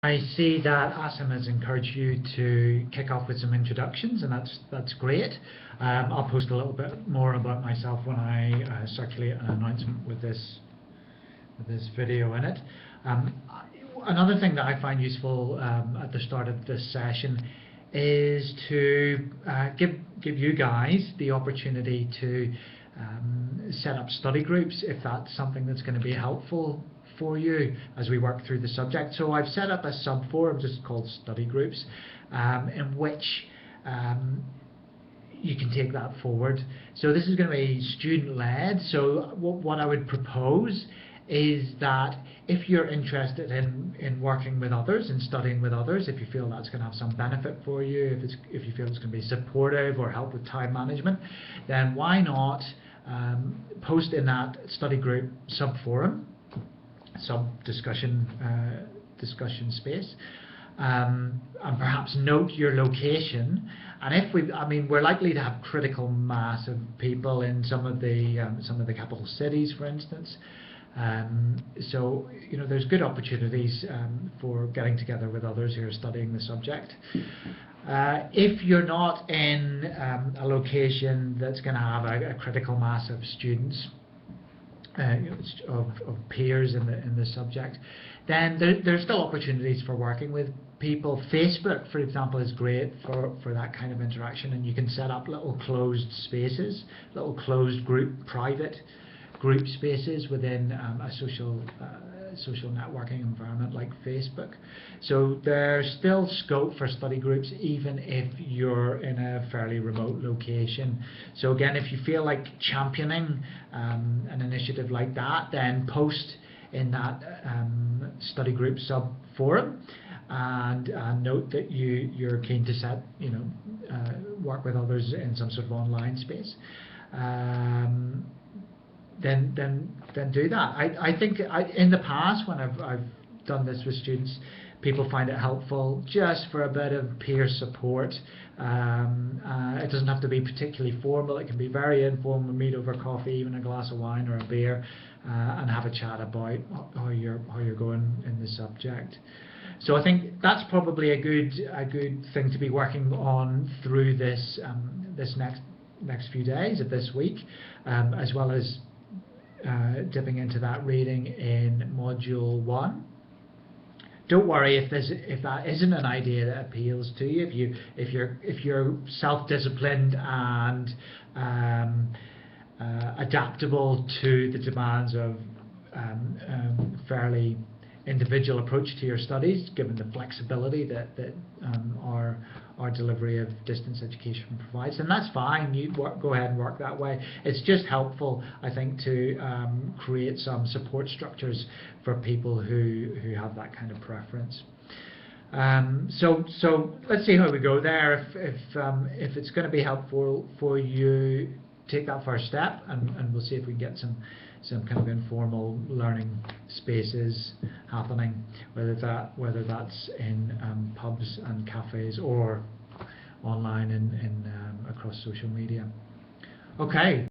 I see that Asim has encouraged you to kick off with some introductions, and that's great. I'll post a little bit more about myself when I circulate an announcement with this video in it. Another thing that I find useful at the start of this session is to give you guys the opportunity to set up study groups if that's something that's going to be helpful for you as we work through the subject. So I've set up a sub-forum just called study groups in which you can take that forward. So this is going to be student-led. So what I would propose is that if you're interested in working with others and studying with others, if you feel that's going to have some benefit for you, if you feel it's going to be supportive or help with time management, then why not post in that study group sub-forum, sub-discussion discussion space, and perhaps note your location. And we're likely to have critical mass of people in some of the capital cities, for instance. So there's good opportunities for getting together with others who are studying the subject. If you're not in a location that's going to have a critical mass of students, of peers in the subject, then there's still opportunities for working with people. Facebook, for example, is great for that kind of interaction, and you can set up little closed spaces, little closed private group spaces within a social networking environment like Facebook. So there's still scope for study groups even if you're in a fairly remote location. So again, if you feel like championing an initiative like that, then post in that study group sub forum and note that you're keen to work with others in some sort of online space. Then do that. I think in the past when I've done this with students, people find it helpful just for a bit of peer support. It doesn't have to be particularly formal. It can be very informal. Meet over coffee, even a glass of wine or a beer, and have a chat about how you're going in the subject. So I think that's probably a good thing to be working on through this next few days of this week, as well as dipping into that reading in module 1. Don't worry if that isn't an idea that appeals to you. If you're self-disciplined and adaptable to the demands of fairly individual approach to your studies, given the flexibility that our delivery of distance education provides, then that's fine. You go ahead and work that way. It's just helpful, I think, to create some support structures for people who have that kind of preference. So let's see how we go there. If it's going to be helpful for you, take that first step, and we'll see if we can get some kind of informal learning spaces happening, whether that's in pubs and cafes or online in across social media. Okay.